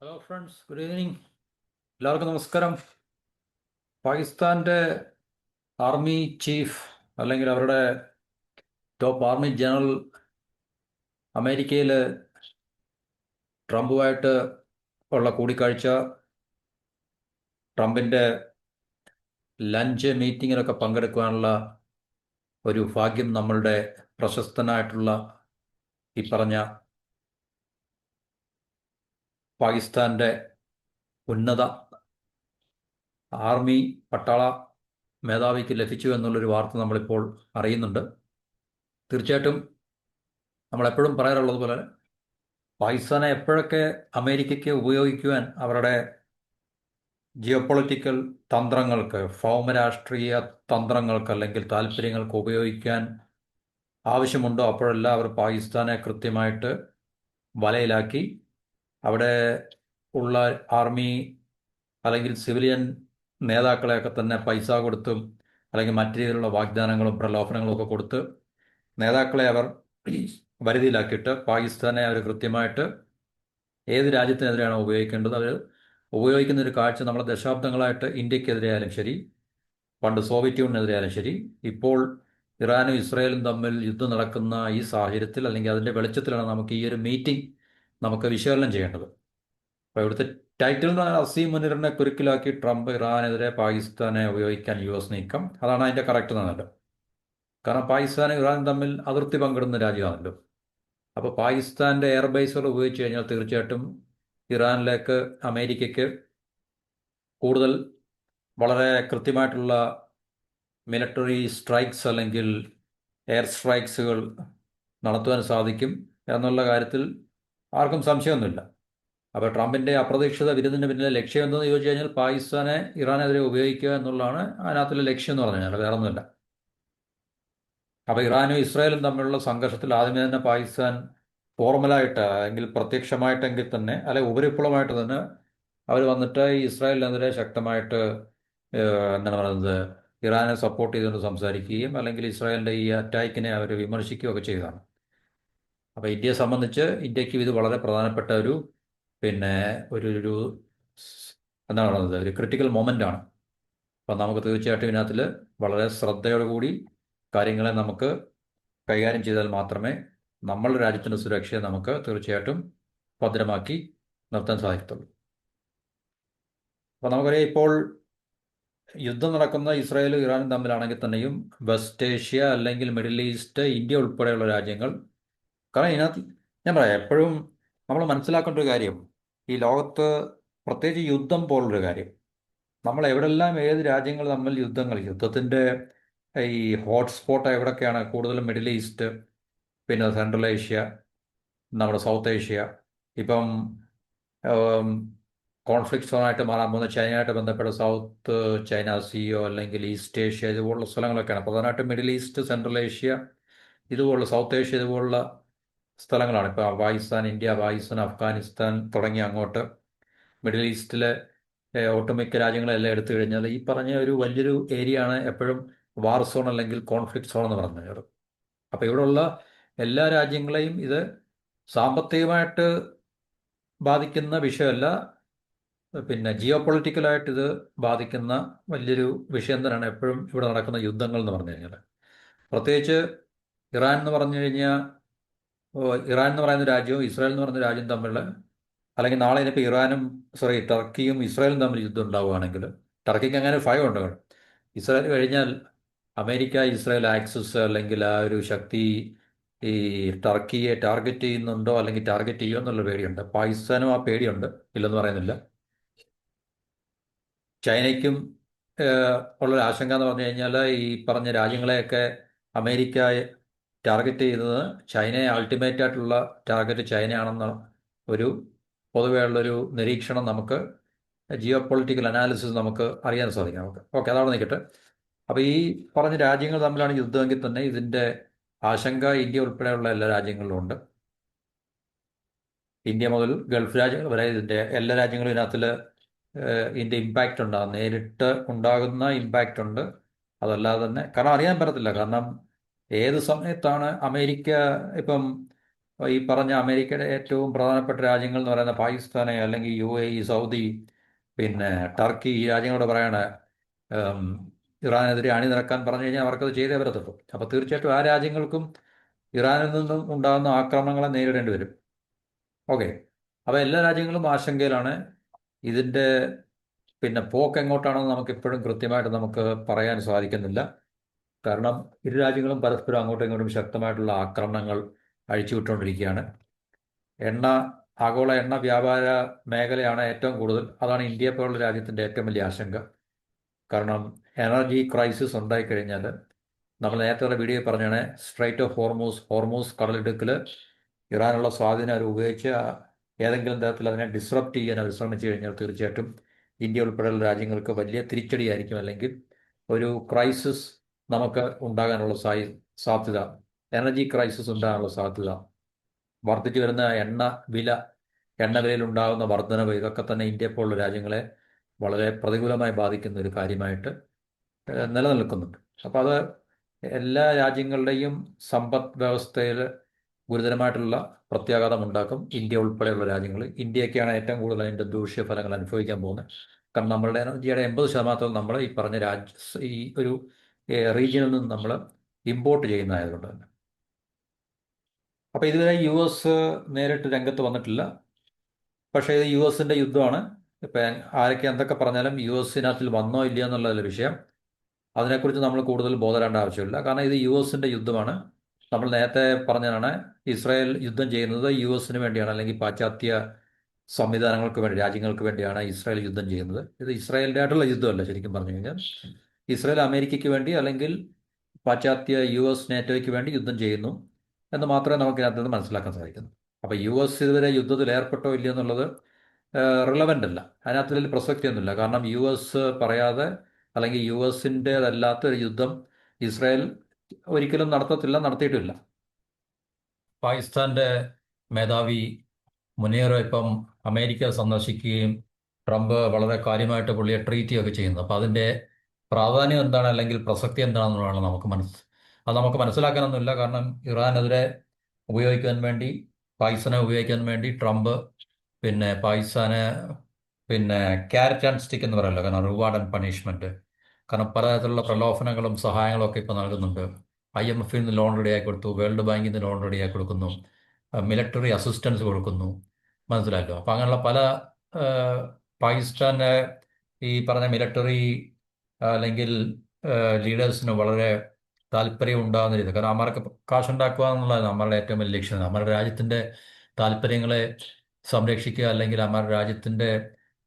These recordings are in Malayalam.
Hello friends, good evening. എല്ലാവർക്കും നമസ്കാരം. പാകിസ്ഥാൻ്റെ ആർമി ചീഫ് അല്ലെങ്കിൽ അവരുടെ ടോപ്പ് ആർമി ജനറൽ അമേരിക്കയിൽ ട്രംപുമായിട്ട് ഉള്ള കൂടിക്കാഴ്ച, ട്രംപിൻ്റെ ലഞ്ച് മീറ്റിങ്ങിലൊക്കെ പങ്കെടുക്കുവാനുള്ള ഒരു ഭാഗ്യം നമ്മളുടെ പ്രശസ്തനായിട്ടുള്ള ഈ പറഞ്ഞ പാകിസ്ഥാൻ്റെ ഉന്നത ആർമി പട്ടാള മേധാവിക്ക് ലഭിച്ചു എന്നുള്ളൊരു വാർത്ത നമ്മളിപ്പോൾ അറിയുന്നുണ്ട്. തീർച്ചയായിട്ടും നമ്മളെപ്പോഴും പറയാറുള്ളത് പോലെ പാകിസ്ഥാനെ എപ്പോഴൊക്കെ അമേരിക്കയ്ക്ക് ഉപയോഗിക്കുവാൻ അവരുടെ ജിയോപൊളിറ്റിക്കൽ തന്ത്രങ്ങൾക്ക്, ഭൗമരാഷ്ട്രീയ തന്ത്രങ്ങൾക്ക് അല്ലെങ്കിൽ താല്പര്യങ്ങൾക്ക് ഉപയോഗിക്കാൻ ആവശ്യമുണ്ടോ അപ്പോഴെല്ലാം അവർ പാകിസ്ഥാനെ കൃത്യമായിട്ട് വലയിലാക്കി അവിടെ ഉള്ള ആർമി അല്ലെങ്കിൽ സിവിലിയൻ നേതാക്കളെയൊക്കെ തന്നെ പൈസ കൊടുത്തും അല്ലെങ്കിൽ മറ്റു രീതിയിലുള്ള വാഗ്ദാനങ്ങളും പ്രലോഭനങ്ങളും ഒക്കെ കൊടുത്ത് നേതാക്കളെ അവർ വരുതിയിലാക്കിയിട്ട് പാകിസ്ഥാനെ അവർ കൃത്യമായിട്ട് ഏത് രാജ്യത്തിനെതിരെയാണോ ഉപയോഗിക്കേണ്ടത് അവർ ഉപയോഗിക്കുന്ന ഒരു കാഴ്ച നമ്മൾ ദശാബ്ദങ്ങളായിട്ട് ഇന്ത്യക്കെതിരെയായാലും ശരി, പണ്ട് സോവിയറ്റ് യൂണിയനെതിരെയായാലും ശരി, ഇപ്പോൾ ഇറാനും ഇസ്രായേലും തമ്മിൽ യുദ്ധം നടക്കുന്ന ഈ സാഹചര്യത്തിൽ അല്ലെങ്കിൽ അതിൻ്റെ വെളിച്ചത്തിലാണ് നമുക്ക് ഈ ഒരു മീറ്റിംഗ് നമുക്ക് വിശകലനം ചെയ്യേണ്ടത്. അപ്പോൾ ഇവിടുത്തെ ടൈറ്റിൽ എന്ന് പറഞ്ഞാൽ അസീം മുനീറിനെ കുരുക്കിലാക്കി ട്രംപ് ഇറാനെതിരെ പാകിസ്ഥാനെ ഉപയോഗിക്കാൻ US നീക്കം. അതാണ് അതിൻ്റെ കറക്റ്റ് നല്ലത്. കാരണം പാകിസ്ഥാനും ഇറാനും തമ്മിൽ അതിർത്തി പങ്കിടുന്ന രാജ്യമാണല്ലോ. അപ്പോൾ പാകിസ്ഥാൻ്റെ എയർബേസുകൾ ഉപയോഗിച്ച് കഴിഞ്ഞാൽ തീർച്ചയായിട്ടും ഇറാനിലേക്ക് അമേരിക്കയ്ക്ക് കൂടുതൽ വളരെ കൃത്യമായിട്ടുള്ള മിലിറ്ററി സ്ട്രൈക്സ് അല്ലെങ്കിൽ എയർ സ്ട്രൈക്സുകൾ നടത്തുവാൻ സാധിക്കും എന്നുള്ള കാര്യത്തിൽ ആർക്കും സംശയമൊന്നുമില്ല. അപ്പോൾ ട്രംപിൻ്റെ അപ്രതീക്ഷിത വിരുന്നിന് പിന്നിലെ ലക്ഷ്യം എന്തെന്ന് ചോദിച്ചു കഴിഞ്ഞാൽ പാകിസ്ഥാനെ ഇറാനെതിരെ ഉപയോഗിക്കുക എന്നുള്ളതാണ് അതിനകത്തുള്ള ലക്ഷ്യം എന്ന് പറഞ്ഞു കഴിഞ്ഞാൽ, വേറെ ഒന്നുമില്ല. അപ്പോൾ ഇറാനും ഇസ്രായേലും തമ്മിലുള്ള സംഘർഷത്തിൽ ആദ്യമേ തന്നെ പാകിസ്ഥാൻ ഫോർമലായിട്ട് അല്ലെങ്കിൽ പ്രത്യക്ഷമായിട്ടെങ്കിൽ തന്നെ അല്ലെങ്കിൽ ഉപരിപ്ലവമായിട്ട് തന്നെ അവർ വന്നിട്ട് ഈ ഇസ്രായേലിനെതിരെ ശക്തമായിട്ട് എന്താണ് പറയുന്നത്, ഇറാനെ സപ്പോർട്ട് ചെയ്തുകൊണ്ട് സംസാരിക്കുകയും അല്ലെങ്കിൽ ഇസ്രായേലിൻ്റെ ഈ അറ്റാക്കിനെ അവർ വിമർശിക്കുകയൊക്കെ ചെയ്തതാണ്. അപ്പോൾ ഇന്ത്യയെ സംബന്ധിച്ച് ഇന്ത്യക്ക് ഇത് വളരെ പ്രധാനപ്പെട്ട ഒരു പിന്നെ ഒരു ഒരു എന്താണ് പറയുന്നത്, ഒരു ക്രിട്ടിക്കൽ മൊമെൻ്റാണ്. അപ്പം നമുക്ക് തീർച്ചയായിട്ടും ഇതിനകത്തിൽ വളരെ ശ്രദ്ധയോടുകൂടി കാര്യങ്ങളെ നമുക്ക് കൈകാര്യം ചെയ്താൽ മാത്രമേ നമ്മളുടെ രാജ്യത്തിൻ്റെ സുരക്ഷയെ നമുക്ക് തീർച്ചയായിട്ടും ഭദ്രമാക്കി നിർത്താൻ സാധിക്കത്തുള്ളൂ. അപ്പോൾ നമുക്കറിയാം, ഇപ്പോൾ യുദ്ധം നടക്കുന്ന ഇസ്രായേലും ഇറാനും തമ്മിലാണെങ്കിൽ തന്നെയും വെസ്റ്റ് ഏഷ്യ അല്ലെങ്കിൽ മിഡിൽ ഈസ്റ്റ്, ഇന്ത്യ ഉൾപ്പെടെയുള്ള രാജ്യങ്ങൾ, കാരണം ഇതിനകത്ത് ഞാൻ പറയാം, എപ്പോഴും നമ്മൾ മനസ്സിലാക്കേണ്ട ഒരു കാര്യം, ഈ ലോകത്ത് പ്രത്യേകിച്ച് യുദ്ധം പോലുള്ളൊരു കാര്യം, നമ്മൾ എവിടെല്ലാം ഏത് രാജ്യങ്ങൾ തമ്മിൽ യുദ്ധത്തിൻ്റെ ഈ ഹോട്ട്സ്പോട്ട് എവിടെയൊക്കെയാണ്, കൂടുതലും മിഡിൽ ഈസ്റ്റ്, പിന്നെ സെൻട്രൽ ഏഷ്യ, നമ്മുടെ സൗത്ത് ഏഷ്യ, ഇപ്പം കോൺഫ്ലിക്റ്റ് സോണായിട്ട് മാറാൻ പോകുന്ന ചൈനയായിട്ട് ബന്ധപ്പെട്ട സൗത്ത് ചൈന സിയോ അല്ലെങ്കിൽ ഈസ്റ്റ് ഏഷ്യ ഇതുപോലുള്ള സ്ഥലങ്ങളൊക്കെയാണ്. പ്രധാനമായിട്ടും മിഡിൽ ഈസ്റ്റ്, സെൻട്രൽ ഏഷ്യ ഇതുപോലുള്ള, സൗത്ത് ഏഷ്യ ഇതുപോലുള്ള സ്ഥലങ്ങളാണ്. ഇപ്പോൾ പാകിസ്ഥാൻ, ഇന്ത്യ, പാകിസ്ഥാൻ, അഫ്ഗാനിസ്ഥാൻ തുടങ്ങി അങ്ങോട്ട് മിഡിൽ ഈസ്റ്റിലെ ഒട്ടുമിക്ക രാജ്യങ്ങളെല്ലാം എടുത്തു കഴിഞ്ഞാൽ ഈ പറഞ്ഞ ഒരു വലിയൊരു ഏരിയ ആണ് എപ്പോഴും വാർ സോൺ അല്ലെങ്കിൽ കോൺഫ്ലിക്റ്റ് സോൺ എന്ന് പറഞ്ഞത്. അപ്പോൾ ഇവിടെയുള്ള എല്ലാ രാജ്യങ്ങളെയും ഇത് സാമ്പത്തികമായിട്ട് ബാധിക്കുന്ന വിഷയമല്ല, പിന്നെ ജിയോ പൊളിറ്റിക്കലായിട്ട് ഇത് ബാധിക്കുന്ന വലിയൊരു വിഷയം തന്നെയാണ് എപ്പോഴും ഇവിടെ നടക്കുന്ന യുദ്ധങ്ങൾ എന്ന് പറഞ്ഞു കഴിഞ്ഞാൽ. പ്രത്യേകിച്ച് ഇറാൻ എന്ന് പറഞ്ഞു കഴിഞ്ഞാൽ, ഇറാൻ എന്ന് പറയുന്ന രാജ്യവും ഇസ്രായേൽ എന്ന് പറയുന്ന രാജ്യം തമ്മിലുള്ള, അല്ലെങ്കിൽ നാളെ ഇനിയിപ്പോൾ ടർക്കിയും ഇസ്രായേലും തമ്മിൽ യുദ്ധം ഉണ്ടാവുകയാണെങ്കിൽ, ടർക്കിക്ക് അങ്ങനെ ഭയമുണ്ട്. ഇസ്രായേൽ കഴിഞ്ഞാൽ അമേരിക്ക ഇസ്രായേൽ ആക്സിസ് അല്ലെങ്കിൽ ആ ഒരു ശക്തി ഈ ടർക്കിയെ ടാർഗറ്റ് ചെയ്യുന്നുണ്ടോ അല്ലെങ്കിൽ ടാർഗറ്റ് ചെയ്യുമോ എന്നുള്ള പേടിയുണ്ട്. പാകിസ്ഥാനും ആ പേടിയുണ്ട്, ഇല്ലെന്ന് പറയുന്നില്ല. ചൈനയ്ക്കും ഉള്ളൊരു ആശങ്ക എന്ന് പറഞ്ഞു കഴിഞ്ഞാൽ ഈ പറഞ്ഞ രാജ്യങ്ങളെയൊക്കെ അമേരിക്ക ടാർഗറ്റ് ചെയ്യുന്നത് ചൈനയെ അൾട്ടിമേറ്റ് ആയിട്ടുള്ള ടാർഗറ്റ് ചൈനയാണെന്ന ഒരു പൊതുവെയുള്ളൊരു നിരീക്ഷണം നമുക്ക് ജിയോ പൊളിറ്റിക്കൽ അനാലിസിസ് നമുക്ക് അറിയാൻ സാധിക്കും. ഓക്കെ, അതവിടെ നിൽക്കട്ടെ. അപ്പോൾ ഈ പറഞ്ഞ രാജ്യങ്ങൾ തമ്മിലാണ് യുദ്ധമെങ്കിൽ തന്നെ ഇതിൻ്റെ ആശങ്ക ഇന്ത്യ ഉൾപ്പെടെയുള്ള എല്ലാ രാജ്യങ്ങളിലും ഉണ്ട്. ഇന്ത്യ മുതൽ ഗൾഫ് രാജ്യങ്ങൾ വരെ ഇതിൻ്റെ എല്ലാ രാജ്യങ്ങളും ഇതിനകത്തിൽ ഇതിൻ്റെ ഇമ്പാക്റ്റ് ഉണ്ടാകും, നേരിട്ട് ഉണ്ടാകുന്ന ഇമ്പാക്റ്റ് ഉണ്ട്. അതല്ലാതെ തന്നെ, കാരണം അറിയാൻ പറ്റത്തില്ല, കാരണം ഏത് സമയത്താണ് അമേരിക്ക ഇപ്പം ഈ പറഞ്ഞ അമേരിക്കയുടെ ഏറ്റവും പ്രധാനപ്പെട്ട രാജ്യങ്ങൾ എന്ന് പറയുന്ന പാകിസ്ഥാനെ അല്ലെങ്കിൽ UAE, സൗദി, പിന്നെ ടർക്കി, ഈ രാജ്യങ്ങളോട് പറയണ ഉം, ഇറാനെതിരെ അണിനിരക്കാൻ പറഞ്ഞു കഴിഞ്ഞാൽ അവർക്കത് ചെയ്തേ വരത്തുള്ളൂ. അപ്പോൾ തീർച്ചയായിട്ടും ആ രാജ്യങ്ങൾക്കും ഇറാനിൽ നിന്നും ഉണ്ടാകുന്ന ആക്രമണങ്ങളെ നേരിടേണ്ടി വരും. ഓക്കെ. അപ്പോൾ എല്ലാ രാജ്യങ്ങളും ആശങ്കയിലാണ്. ഇതിൻ്റെ പിന്നെ പോക്ക് എങ്ങോട്ടാണെന്ന് നമുക്ക് ഇപ്പോഴും കൃത്യമായിട്ട് നമുക്ക് പറയാൻ സാധിക്കുന്നില്ല. കാരണം ഇരു രാജ്യങ്ങളും പരസ്പരം അങ്ങോട്ടും ഇങ്ങോട്ടും ശക്തമായിട്ടുള്ള ആക്രമണങ്ങൾ അഴിച്ചുവിട്ടുകൊണ്ടിരിക്കുകയാണ്. എണ്ണ ആഗോള എണ്ണ വ്യാപാര മേഖലയാണ് ഏറ്റവും കൂടുതൽ. അതാണ് ഇന്ത്യയെ പോലുള്ള രാജ്യത്തിൻ്റെ ഏറ്റവും വലിയ ആശങ്ക. കാരണം എനർജി ക്രൈസിസ് ഉണ്ടായിക്കഴിഞ്ഞാൽ നമ്മൾ നേരത്തെ വീഡിയോ പറഞ്ഞാണ് സ്ട്രൈറ്റ് ഓഫ് ഹോർമൂസ് കടലിടുക്കിൽ ഇറാനുള്ള സ്വാധീനം അവർ ഉപയോഗിച്ച് ഏതെങ്കിലും തരത്തിൽ അതിനെ ഡിസ്റപ്റ്റ് ചെയ്യാൻ അവർ ശ്രമിച്ചു കഴിഞ്ഞാൽ തീർച്ചയായിട്ടും ഇന്ത്യ ഉൾപ്പെടെയുള്ള രാജ്യങ്ങൾക്ക് വലിയ തിരിച്ചടിയായിരിക്കും. അല്ലെങ്കിൽ ഒരു ക്രൈസിസ് നമുക്ക് ഉണ്ടാകാനുള്ള സാധ്യത, എനർജി ക്രൈസിസ് ഉണ്ടാകാനുള്ള സാധ്യത, വർദ്ധിച്ചു വരുന്ന എണ്ണ വിലയിൽ ഉണ്ടാകുന്ന വർധനവ്, ഇതൊക്കെ തന്നെ ഇന്ത്യയെ പോലുള്ള രാജ്യങ്ങളെ വളരെ പ്രതികൂലമായി ബാധിക്കുന്ന ഒരു കാര്യമായിട്ട് നിലനിൽക്കുന്നുണ്ട്. അപ്പോൾ അത് എല്ലാ രാജ്യങ്ങളുടെയും സമ്പദ് വ്യവസ്ഥയിൽ ഗുരുതരമായിട്ടുള്ള പ്രത്യാഘാതം ഉണ്ടാക്കും. ഇന്ത്യ ഉൾപ്പെടെയുള്ള രാജ്യങ്ങൾ, ഇന്ത്യയൊക്കെയാണ് ഏറ്റവും കൂടുതൽ അതിൻ്റെ ദൂഷ്യഫലങ്ങൾ അനുഭവിക്കാൻ പോകുന്നത്. കാരണം നമ്മളുടെ എനർജിയുടെ 80% നമ്മൾ ഈ പറഞ്ഞ ഈ ഒരു റീജിയനിൽ നിന്ന് നമ്മൾ ഇമ്പോർട്ട് ചെയ്യുന്നതായതുകൊണ്ട് തന്നെ. അപ്പോൾ ഇതുവരെ US നേരിട്ട് രംഗത്ത് വന്നിട്ടില്ല. പക്ഷേ ഇത് US യുദ്ധമാണ്. ഇപ്പം ആരൊക്കെ എന്തൊക്കെ പറഞ്ഞാലും US വന്നോ ഇല്ലയോ എന്നുള്ളതല്ല വിഷയം. അതിനെക്കുറിച്ച് നമ്മൾ കൂടുതൽ ബോധപ്പെടേണ്ട ആവശ്യമില്ല. കാരണം ഇത് US യുദ്ധമാണ്. നമ്മൾ നേരത്തെ പറഞ്ഞതാണ്, ഇസ്രായേൽ യുദ്ധം ചെയ്യുന്നത് US വേണ്ടിയാണ്, അല്ലെങ്കിൽ പാശ്ചാത്യ സംവിധാനങ്ങൾക്ക് വേണ്ടി, രാജ്യങ്ങൾക്ക് വേണ്ടിയാണ് ഇസ്രായേൽ യുദ്ധം ചെയ്യുന്നത്. ഇത് ഇസ്രായേലിൻ്റെ ആയിട്ടുള്ള യുദ്ധമല്ല. ശരിക്കും പറഞ്ഞു കഴിഞ്ഞാൽ ഇസ്രായേൽ അമേരിക്കയ്ക്ക് വേണ്ടി അല്ലെങ്കിൽ പാശ്ചാത്യ US നാറ്റോയ്ക്ക് വേണ്ടി യുദ്ധം ചെയ്യുന്നു എന്ന് മാത്രമേ നമുക്ക് ഇതിനകത്ത് നിന്ന് മനസ്സിലാക്കാൻ സാധിക്കുന്നു. അപ്പോൾ US ഇതുവരെ യുദ്ധത്തിൽ ഏർപ്പെട്ടോ ഇല്ലയോ എന്നുള്ളത് റിലവൻ്റ് അല്ല. അതിനകത്ത് വലിയ പ്രസക്തിയൊന്നുമില്ല. കാരണം US പറയാതെ അല്ലെങ്കിൽ US-ൻ്റേതല്ലാത്ത ഒരു യുദ്ധം ഇസ്രായേൽ ഒരിക്കലും നടത്തിയിട്ടുമില്ല. പാകിസ്ഥാൻ്റെ മേധാവി മുനീർ ഇപ്പം അമേരിക്ക സന്ദർശിക്കുകയും ട്രംപ് വളരെ കാര്യമായിട്ട് പുള്ളിയെ ട്രീറ്റ് ചെയ്യുകയൊക്കെ ചെയ്യുന്നത്. അപ്പോൾ അതിൻ്റെ പ്രാധാന്യം എന്താണ് അല്ലെങ്കിൽ പ്രസക്തി എന്താണെന്നുള്ളതാണ് അത് നമുക്ക് മനസ്സിലാക്കാനൊന്നുമില്ല. കാരണം ഇറാനെതിരെ ഉപയോഗിക്കാൻ വേണ്ടി, പാകിസ്ഥാനെ ഉപയോഗിക്കാൻ വേണ്ടി ട്രംപ് പിന്നെ പാകിസ്ഥാന് പിന്നെ ക്യാരറ്റ് ആൻഡ് സ്റ്റിക്ക് എന്ന് പറയുമല്ലോ, കാരണം റിവാർഡ് ആൻഡ് പണിഷ്മെൻറ്റ്. കാരണം പലതരത്തിലുള്ള പ്രലോഭനങ്ങളും സഹായങ്ങളും ഒക്കെ ഇപ്പോൾ നൽകുന്നുണ്ട്. IMF-ൽ നിന്ന് ലോൺ റെഡിയാക്കി കൊടുത്തു, വേൾഡ് ബാങ്കിൽ നിന്ന് ലോൺ റെഡിയാക്കി കൊടുക്കുന്നു, മിലിറ്ററി അസിസ്റ്റൻസ് കൊടുക്കുന്നു. മനസ്സിലായല്ലോ. അപ്പം അങ്ങനെയുള്ള പല പാകിസ്ഥാൻ്റെ ഈ പറഞ്ഞ മിലിറ്ററി അല്ലെങ്കിൽ ലീഡേഴ്സിന് വളരെ താല്പര്യം ഉണ്ടാകുന്ന രീതി. കാരണം അവർക്ക് കാശുണ്ടാക്കുക എന്നുള്ളത് നമ്മളുടെ ഏറ്റവും വലിയ ലക്ഷ്യം. നമ്മുടെ രാജ്യത്തിൻ്റെ താല്പര്യങ്ങളെ സംരക്ഷിക്കുക അല്ലെങ്കിൽ നമ്മുടെ രാജ്യത്തിൻ്റെ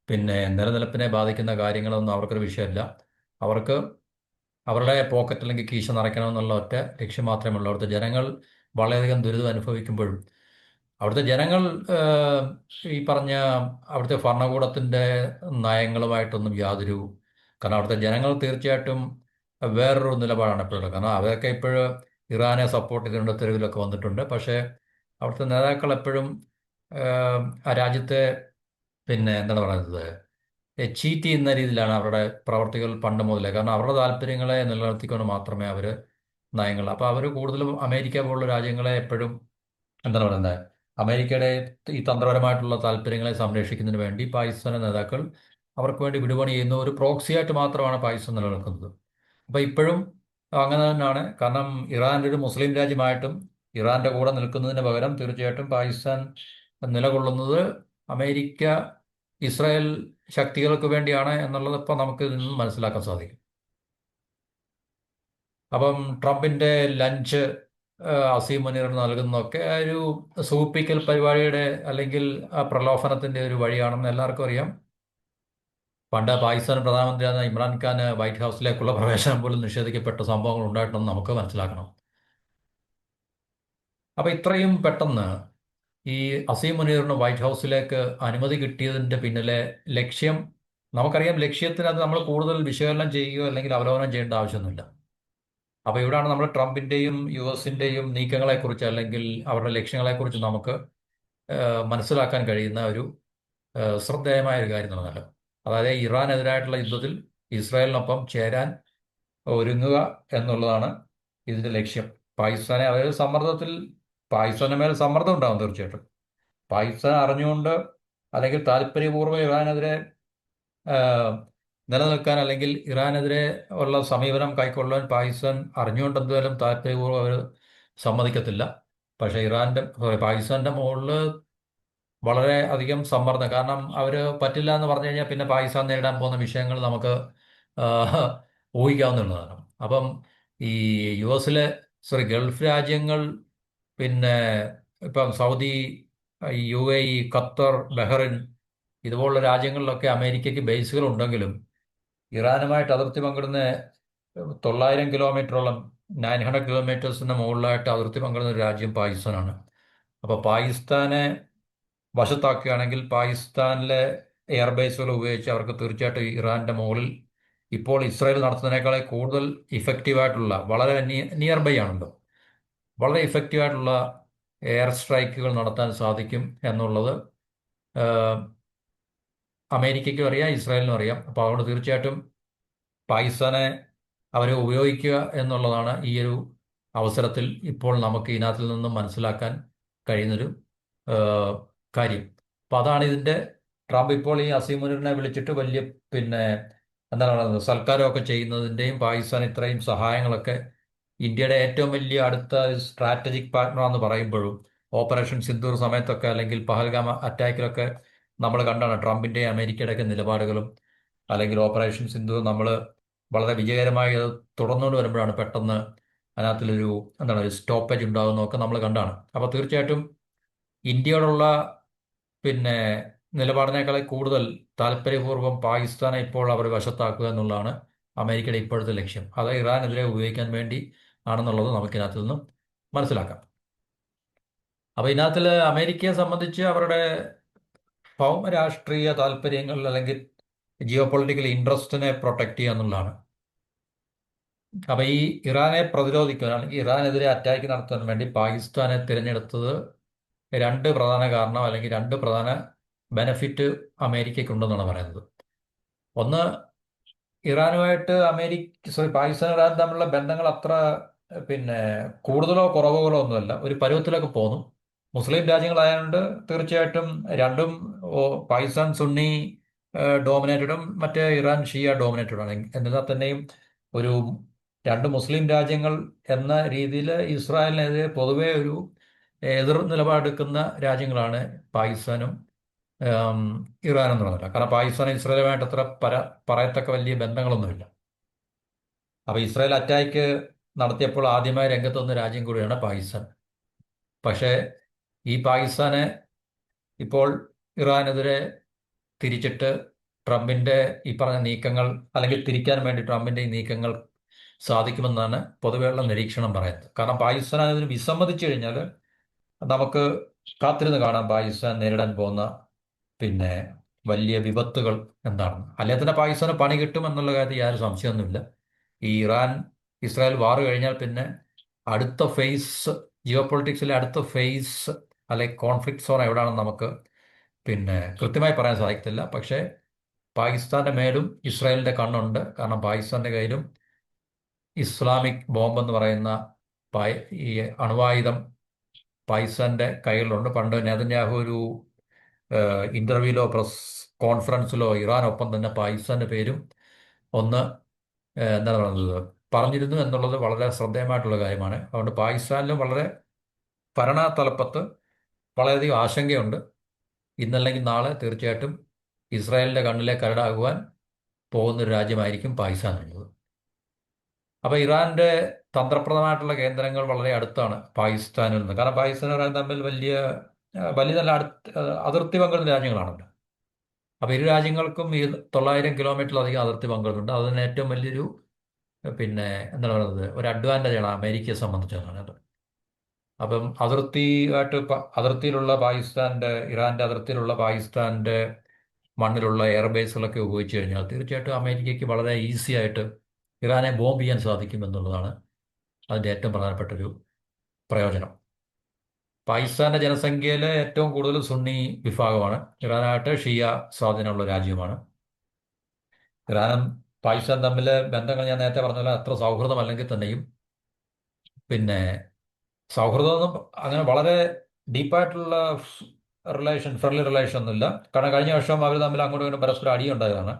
പിന്നെ നിലനിൽപ്പിനെ ബാധിക്കുന്ന കാര്യങ്ങളൊന്നും അവർക്കൊരു വിഷയമല്ല. അവർക്ക് അവരുടെ പോക്കറ്റ് അല്ലെങ്കിൽ കീശ നിറയ്ക്കണമെന്നുള്ള ഒറ്റ ലക്ഷ്യം മാത്രമേ ഉള്ളൂ. അവിടുത്തെ ജനങ്ങൾ വളരെയധികം ദുരിതം അനുഭവിക്കുമ്പോഴും അവിടുത്തെ ജനങ്ങൾ ഈ പറഞ്ഞ അവിടുത്തെ ഭരണകൂടത്തിൻ്റെ നയങ്ങളുമായിട്ടൊന്നും യാതൊരു, കാരണം അവിടുത്തെ ജനങ്ങൾ തീർച്ചയായിട്ടും വേറൊരു നിലപാടാണ് എപ്പോഴുള്ളത്. കാരണം അവരൊക്കെ ഇപ്പോഴും ഇറാനെ സപ്പോർട്ട് ചെയ്തുകൊണ്ട് തെരുവിലൊക്കെ വന്നിട്ടുണ്ട്. പക്ഷേ അവിടുത്തെ നേതാക്കൾ എപ്പോഴും ആ രാജ്യത്തെ പിന്നെ എന്താണ് പറയുന്നത്, ചീറ്റ് ചെയ്യുന്ന രീതിയിലാണ് അവരുടെ പ്രവർത്തികൾ പണ്ട് മുതലേ. കാരണം അവരുടെ താല്പര്യങ്ങളെ നിലനിർത്തിക്കൊണ്ട് മാത്രമേ അവർ നയങ്ങൾ, അപ്പോൾ അവർ കൂടുതലും അമേരിക്ക പോലുള്ള രാജ്യങ്ങളെ എപ്പോഴും എന്താണ് പറയുന്നത്, അമേരിക്കയുടെ ഈ തന്ത്രപരമായിട്ടുള്ള താല്പര്യങ്ങളെ സംരക്ഷിക്കുന്നതിന് വേണ്ടി പാകിസ്ഥാന്റെ നേതാക്കൾ അവർക്ക് വേണ്ടി വിടുപണി ചെയ്യുന്ന ഒരു പ്രോക്സിയായിട്ട് മാത്രമാണ് പാകിസ്ഥാൻ നിലനിൽക്കുന്നത്. അപ്പോൾ ഇപ്പോഴും അങ്ങനെ തന്നെയാണ്. കാരണം ഇറാൻ ഒരു മുസ്ലിം രാജ്യമായിട്ടും ഇറാന്റെ കൂടെ നിൽക്കുന്നതിന് പകരം തീർച്ചയായിട്ടും പാകിസ്ഥാൻ നിലകൊള്ളുന്നത് അമേരിക്ക, ഇസ്രായേൽ ശക്തികൾക്ക് വേണ്ടിയാണ് എന്നുള്ളത് ഇപ്പോൾ നമുക്ക് ഇതിൽ നിന്ന് മനസ്സിലാക്കാൻ സാധിക്കും. അപ്പം ട്രംപിന്റെ ലഞ്ച് അസീം മുനീറിന് നൽകുന്നതൊക്കെ ഒരു സൂപ്പിക്കൽ പരിപാടിയുടെ അല്ലെങ്കിൽ ആ പ്രലോഭനത്തിന്റെ ഒരു വഴിയാണെന്ന് എല്ലാവർക്കും അറിയാം. പണ്ട് പാകിസ്ഥാൻ പ്രധാനമന്ത്രിയായ ഇമ്രാൻഖാന് വൈറ്റ് ഹൗസിലേക്കുള്ള പ്രവേശനം പോലും നിഷേധിക്കപ്പെട്ട സംഭവങ്ങൾ ഉണ്ടായിട്ടുണ്ടെന്ന് നമുക്ക് മനസ്സിലാക്കണം. അപ്പോൾ ഇത്രയും പെട്ടെന്ന് ഈ അസീം മുനീറിന് വൈറ്റ് ഹൗസിലേക്ക് അനുമതി കിട്ടിയതിൻ്റെ പിന്നിലെ ലക്ഷ്യം നമുക്കറിയാം. ലക്ഷ്യത്തിന് അത് നമ്മൾ കൂടുതൽ വിശകലനം ചെയ്യുകയോ അല്ലെങ്കിൽ അവലോകനം ചെയ്യേണ്ട ആവശ്യമൊന്നുമില്ല. അപ്പോൾ ഇവിടെയാണ് നമ്മൾ ട്രംപിൻ്റെയും US-ൻ്റെയും നീക്കങ്ങളെക്കുറിച്ച് അല്ലെങ്കിൽ അവരുടെ ലക്ഷ്യങ്ങളെക്കുറിച്ച് നമുക്ക് മനസ്സിലാക്കാൻ കഴിയുന്ന ഒരു ശ്രദ്ധേയമായ ഒരു കാര്യം നടന്നല്ലോ. അതായത് ഇറാനെതിരായിട്ടുള്ള യുദ്ധത്തിൽ ഇസ്രായേലിനൊപ്പം ചേരാൻ ഒരുങ്ങുക എന്നുള്ളതാണ് ഇതിൻ്റെ ലക്ഷ്യം. പാകിസ്ഥാനെ അതായത് സമ്മർദ്ദത്തിൽ പാകിസ്ഥാന്റെ മേൽ സമ്മർദ്ദം ഉണ്ടാകും തീർച്ചയായിട്ടും. പാകിസ്ഥാൻ അറിഞ്ഞുകൊണ്ട് അല്ലെങ്കിൽ താല്പര്യപൂർവ്വം ഇറാനെതിരെ ആഹ്, നിലനിൽക്കാൻ അല്ലെങ്കിൽ ഇറാനെതിരെ ഉള്ള സമീപനം കൈക്കൊള്ളാൻ പാകിസ്ഥാൻ അറിഞ്ഞുകൊണ്ട് എന്തായാലും താല്പര്യപൂർവ്വം അവർ സമ്മതിക്കത്തില്ല. പക്ഷേ പാകിസ്ഥാന്റെ മുകളിൽ വളരെ അധികം സമ്മർദ്ദം, കാരണം അവർ പറ്റില്ല എന്ന് പറഞ്ഞു കഴിഞ്ഞാൽ പിന്നെ പാകിസ്ഥാൻ നേരിടാൻ പോകുന്ന വിഷയങ്ങൾ നമുക്ക് ആഹ്, ഊഹിക്കാവുന്നതാണ്. അപ്പം ഈ ഗൾഫ് രാജ്യങ്ങൾ, പിന്നെ ഇപ്പം സൗദി, UAE, ഖത്തർ, ബഹ്റിൻ ഇതുപോലുള്ള രാജ്യങ്ങളിലൊക്കെ അമേരിക്കയ്ക്ക് ബേസുകൾ ഉണ്ടെങ്കിലും ഇറാനുമായിട്ട് അതിർത്തി പങ്കിടുന്ന 900 കിലോമീറ്ററോളം, 900 കിലോമീറ്റേഴ്സിന് മുകളിലായിട്ട് അതിർത്തി പങ്കിടുന്ന ഒരു രാജ്യം പാകിസ്ഥാനാണ്. അപ്പോൾ പാകിസ്ഥാനെ വശത്താക്കുകയാണെങ്കിൽ പാകിസ്ഥാനിലെ എയർബേസുകൾ ഉപയോഗിച്ച് അവർക്ക് തീർച്ചയായിട്ടും ഇറാന്റെ മുകളിൽ ഇപ്പോൾ ഇസ്രായേൽ നടത്തുന്നതിനേക്കാളെ കൂടുതൽ ഇഫക്റ്റീവായിട്ടുള്ള, വളരെ നിയർ ബൈ ആണല്ലോ, വളരെ ഇഫക്റ്റീവായിട്ടുള്ള എയർ സ്ട്രൈക്കുകൾ നടത്താൻ സാധിക്കും എന്നുള്ളത് ആഹ്, അമേരിക്കയ്ക്കും അറിയാം, ഇസ്രായേലിനും അറിയാം. അപ്പോൾ അതുകൊണ്ട് തീർച്ചയായിട്ടും പാകിസ്ഥാനെ അവരെ ഉപയോഗിക്കുക എന്നുള്ളതാണ് ഈ ഒരു അവസരത്തിൽ ഇപ്പോൾ നമുക്ക് ഇതിനകത്തിൽ നിന്നും മനസ്സിലാക്കാൻ കഴിയുന്നൊരു ആഹ്, കാര്യം. അപ്പം അതാണ് ഇതിൻ്റെ. ട്രംപ് ഇപ്പോൾ ഈ അസീം മുനീറിനെ വിളിച്ചിട്ട് വലിയ, പിന്നെ എന്താണ് പറയുന്നത്, സൽക്കാരമൊക്കെ ചെയ്യുന്നതിൻ്റെയും പാകിസ്ഥാൻ ഇത്രയും സഹായങ്ങളൊക്കെ, ഇന്ത്യയുടെ ഏറ്റവും വലിയ അടുത്ത സ്ട്രാറ്റജിക് പാർട്ട്ണറാന്ന് പറയുമ്പോഴും ഓപ്പറേഷൻ സിന്ദൂർ സമയത്തൊക്കെ അല്ലെങ്കിൽ പഹൽഗാം അറ്റാക്കിലൊക്കെ നമ്മൾ കണ്ടാണ് ട്രംപിൻ്റെയും അമേരിക്കയുടെ ഒക്കെ നിലപാടുകളും. അല്ലെങ്കിൽ ഓപ്പറേഷൻ സിന്ദൂർ നമ്മൾ വളരെ വിജയകരമായി അത് തുടർന്നുകൊണ്ട് വരുമ്പോഴാണ് പെട്ടെന്ന് അതിനകത്തിലൊരു, എന്താണ്, ഒരു സ്റ്റോപ്പേജ് ഉണ്ടാകുന്നതൊക്കെ നമ്മൾ കണ്ടാണ്. അപ്പോൾ തീർച്ചയായിട്ടും ഇന്ത്യയോടുള്ള, പിന്നെ നിലപാടിനേക്കാളെ കൂടുതൽ താല്പര്യപൂർവ്വം പാകിസ്ഥാനെ ഇപ്പോൾ അവർ വശത്താക്കുക എന്നുള്ളതാണ് അമേരിക്കയുടെ ഇപ്പോഴത്തെ ലക്ഷ്യം. അത് ഇറാനെതിരെ ഉപയോഗിക്കാൻ വേണ്ടി ആണെന്നുള്ളത് നമുക്കിതിനകത്ത് നിന്നും മനസ്സിലാക്കാം. അപ്പോൾ ഇതിനകത്തിൽ അമേരിക്കയെ സംബന്ധിച്ച് അവരുടെ ഭൗമരാഷ്ട്രീയ താല്പര്യങ്ങൾ അല്ലെങ്കിൽ ജിയോ പൊളിറ്റിക്കൽ ഇൻട്രസ്റ്റിനെ പ്രൊട്ടക്ട് ചെയ്യുക എന്നുള്ളതാണ്. അപ്പോൾ ഈ ഇറാനെ പ്രതിരോധിക്കാൻ അല്ലെങ്കിൽ ഇറാനെതിരെ അറ്റാക്ക് നടത്താൻ വേണ്ടി പാകിസ്ഥാനെ തിരഞ്ഞെടുത്തത് രണ്ട് പ്രധാന കാരണം, അല്ലെങ്കിൽ രണ്ട് പ്രധാന ബെനഫിറ്റ് അമേരിക്കയ്ക്കുണ്ടെന്നാണ് പറയുന്നത്. ഒന്ന്, പാകിസ്ഥാൻ ഇറാൻ തമ്മിലുള്ള ബന്ധങ്ങൾ അത്ര, പിന്നെ കൂടുതലോ കുറവുകളോ ഒന്നുമല്ല, ഒരു പരുവത്തിലൊക്കെ പോന്നു. മുസ്ലിം രാജ്യങ്ങളായതുകൊണ്ട് തീർച്ചയായിട്ടും രണ്ടും, പാകിസ്ഥാൻ സുന്നി ഡോമിനേറ്റഡും മറ്റേ ഇറാൻ ഷിയ ഡോമിനേറ്റഡും ആണ്. എന്നിരുന്നാൽ തന്നെയും ഒരു രണ്ട് മുസ്ലിം രാജ്യങ്ങൾ എന്ന രീതിയിൽ ഇസ്രായേലിനെതിരെ പൊതുവെ ഒരു എതിർ നിലപാടെടുക്കുന്ന രാജ്യങ്ങളാണ് പാകിസ്ഥാനും ഇറാനും എന്ന് പറഞ്ഞില്ല. കാരണം പാകിസ്ഥാൻ ഇസ്രായേലുമായിട്ട് അത്ര പറയത്തക്ക വലിയ ബന്ധങ്ങളൊന്നുമില്ല. അപ്പോൾ ഇസ്രായേൽ അറ്റാക്ക് നടത്തിയപ്പോൾ ആദ്യമായി രംഗത്ത് വന്ന രാജ്യം കൂടിയാണ് പാകിസ്ഥാൻ. പക്ഷേ ഈ പാകിസ്ഥാനെ ഇപ്പോൾ ഇറാനെതിരെ തിരിച്ചിട്ട് ട്രംപിൻ്റെ ഈ പറഞ്ഞ നീക്കങ്ങൾ, അല്ലെങ്കിൽ തിരിക്കാൻ വേണ്ടി ട്രംപിൻ്റെ ഈ നീക്കങ്ങൾ സാധിക്കുമെന്നാണ് പൊതുവെയുള്ള നിരീക്ഷണം പറയുന്നത്. കാരണം പാകിസ്ഥാൻ അതിന് വിസമ്മതിച്ചു കഴിഞ്ഞാൽ നമുക്ക് കാത്തിരുന്ന് കാണാം പാകിസ്ഥാൻ നേരിടാൻ പോകുന്ന, പിന്നെ വലിയ വിപത്തുകൾ എന്താണെന്ന്. അല്ലെങ്കിൽ തന്നെ പാകിസ്ഥാന് പണി കിട്ടുമെന്നുള്ള കാര്യത്തിൽ യാതൊരു സംശയമൊന്നുമില്ല. ഈ ഇറാൻ ഇസ്രായേൽ വാർ കഴിഞ്ഞാൽ പിന്നെ അടുത്ത ഫേസ്, ജിയോ പൊളിറ്റിക്സിലെ അടുത്ത ഫേസ് അല്ലെങ്കിൽ കോൺഫ്ലിക്ട് സോൺ എവിടെയാണെന്ന് നമുക്ക് പിന്നെ കൃത്യമായി പറയാൻ സാധിക്കത്തില്ല. പക്ഷേ പാകിസ്ഥാന്റെ മേലും ഇസ്രായേലിന്റെ കണ്ണുണ്ട്. കാരണം പാകിസ്ഥാന്റെ കയ്യിലും ഇസ്ലാമിക് ബോംബ് എന്ന് പറയുന്ന ഈ അണുവായുധം പാകിസ്ഥാന്റെ കയ്യിലുണ്ട്. പണ്ട് നെതന്യാഹു ഒരു ഇന്റർവ്യൂലോ പ്രസ് കോൺഫറൻസിലോ ഇറാനൊപ്പം തന്നെ പാകിസ്ഥാന്റെ പേരും ഒന്ന് എന്താണ് പറയുന്നത് പറഞ്ഞിരുന്നു എന്നുള്ളത് വളരെ ശ്രദ്ധേയമായിട്ടുള്ള കാര്യമാണ്. അതുകൊണ്ട് പാകിസ്ഥാനിലും വളരെ ഭരണ തലപ്പത്ത് വളരെയധികം ആശങ്കയുണ്ട്. ഇന്നല്ലെങ്കിൽ നാളെ തീർച്ചയായിട്ടും ഇസ്രായേലിന്റെ കണ്ണിലെ കരടാകുവാൻ പോകുന്നൊരു രാജ്യമായിരിക്കും പാകിസ്ഥാൻ എന്നുള്ളത്. അപ്പോൾ ഇറാന്റെ തന്ത്രപ്രദമായിട്ടുള്ള കേന്ദ്രങ്ങൾ വളരെ അടുത്താണ് പാകിസ്ഥാനിൽ നിന്ന്. കാരണം പാകിസ്ഥാൻ ഇറാൻ തമ്മിൽ വലിയ വലിയ നല്ല അതിർത്തി പങ്കിടുന്ന രാജ്യങ്ങളാണല്ലോ. അപ്പോൾ ഇരു രാജ്യങ്ങൾക്കും ഈ 900 കിലോമീറ്ററിലധികം അതിർത്തി പങ്കിടുന്നുണ്ട്. അതിന് ഏറ്റവും വലിയൊരു, പിന്നെ എന്താണ് പറയുന്നത്, ഒരു അഡ്വാൻറ്റേജാണ് അമേരിക്കയെ സംബന്ധിച്ചത്. അപ്പം അതിർത്തിയിലുള്ള ഇറാന്റെ അതിർത്തിയിലുള്ള പാകിസ്ഥാന്റെ മണ്ണിലുള്ള എയർബേസുകളൊക്കെ ഉപയോഗിച്ച് കഴിഞ്ഞാൽ തീർച്ചയായിട്ടും അമേരിക്കയ്ക്ക് വളരെ ഈസി ആയിട്ട് ഇറാനെ ബോംബ് ചെയ്യാൻ സാധിക്കും എന്നുള്ളതാണ് അതിൻ്റെ ഏറ്റവും പ്രധാനപ്പെട്ട ഒരു പ്രയോജനം. പാകിസ്ഥാന്റെ ജനസംഖ്യയിൽ ഏറ്റവും കൂടുതൽ സുന്നി വിഭാഗമാണ്. ഇറാനായിട്ട് ഷിയ സ്വാധീനമുള്ള രാജ്യമാണ്. ഇറാനും പാകിസ്ഥാൻ തമ്മിൽ ബന്ധങ്ങൾ ഞാൻ നേരത്തെ പറഞ്ഞ പോലെ അത്ര സൗഹൃദമല്ലെങ്കിൽ തന്നെയും, പിന്നെ സൗഹൃദമൊന്നും അങ്ങനെ വളരെ ഡീപ്പായിട്ടുള്ള ഫ്രണ്ട്ലി റിലേഷൻ ഒന്നുമില്ല. കാരണം കഴിഞ്ഞ വർഷം അവർ തമ്മിൽ അങ്ങോട്ടും ഇങ്ങോട്ടും പരസ്പരം അടിയുണ്ടായതാണ്.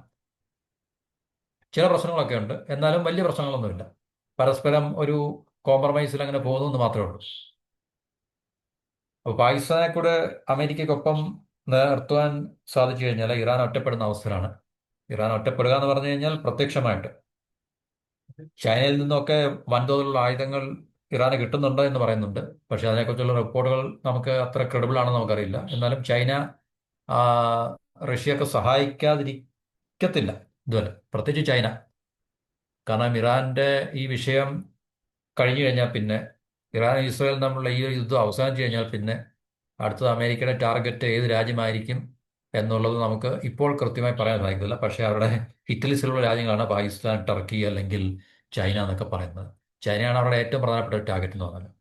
ചില പ്രശ്നങ്ങളൊക്കെ ഉണ്ട്, എന്നാലും വലിയ പ്രശ്നങ്ങളൊന്നുമില്ല. പരസ്പരം ഒരു കോംപ്രമൈസിൽ അങ്ങനെ പോകുന്നു എന്ന് മാത്രമേ ഉള്ളൂ. അപ്പോൾ പാകിസ്ഥാനെ കൂടെ അമേരിക്കയ്ക്കൊപ്പം നിർത്തുവാൻ സാധിച്ചു കഴിഞ്ഞാൽ ഇറാൻ ഒറ്റപ്പെടുന്ന അവസ്ഥയിലാണ്. ഇറാൻ ഒറ്റപ്പെടുക എന്ന് പറഞ്ഞു കഴിഞ്ഞാൽ പ്രത്യക്ഷമായിട്ട് ചൈനയിൽ നിന്നൊക്കെ വൻതോതിലുള്ള ആയുധങ്ങൾ ഇറാന് കിട്ടുന്നുണ്ട് എന്ന് പറയുന്നുണ്ട്. പക്ഷെ അതിനെക്കുറിച്ചുള്ള റിപ്പോർട്ടുകൾ നമുക്ക് അത്ര ക്രെഡിബിൾ ആണെന്ന് നമുക്കറിയില്ല. എന്നാലും ചൈന ആ, റഷ്യയൊക്കെ സഹായിക്കാതിരിക്കത്തില്ല ഇതുവരെ, പ്രത്യേകിച്ച് ചൈന. കാരണം ഇറാന്റെ ഈ വിഷയം കഴിഞ്ഞു കഴിഞ്ഞാൽ പിന്നെ ഇറാൻ ഇസ്രായേൽ തമ്മിലുള്ള ഈ ഒരു യുദ്ധം അവസാനിച്ചു കഴിഞ്ഞാൽ പിന്നെ അടുത്തത് അമേരിക്കയുടെ ടാർഗറ്റ് ഏത് രാജ്യമായിരിക്കും എന്നുള്ളത് നമുക്ക് ഇപ്പോൾ കൃത്യമായി പറയാൻ സാധിക്കില്ല. പക്ഷേ അവരുടെ ഹിറ്റ് ലിസ്റ്റിലുള്ള രാജ്യങ്ങളാണ് പാകിസ്ഥാൻ, ടർക്കി അല്ലെങ്കിൽ ചൈന എന്നൊക്കെ പറയുന്നത്. ചൈനയാണ് അവരുടെ ഏറ്റവും പ്രധാനപ്പെട്ട ടാർഗറ്റ് എന്ന് പറഞ്ഞത്.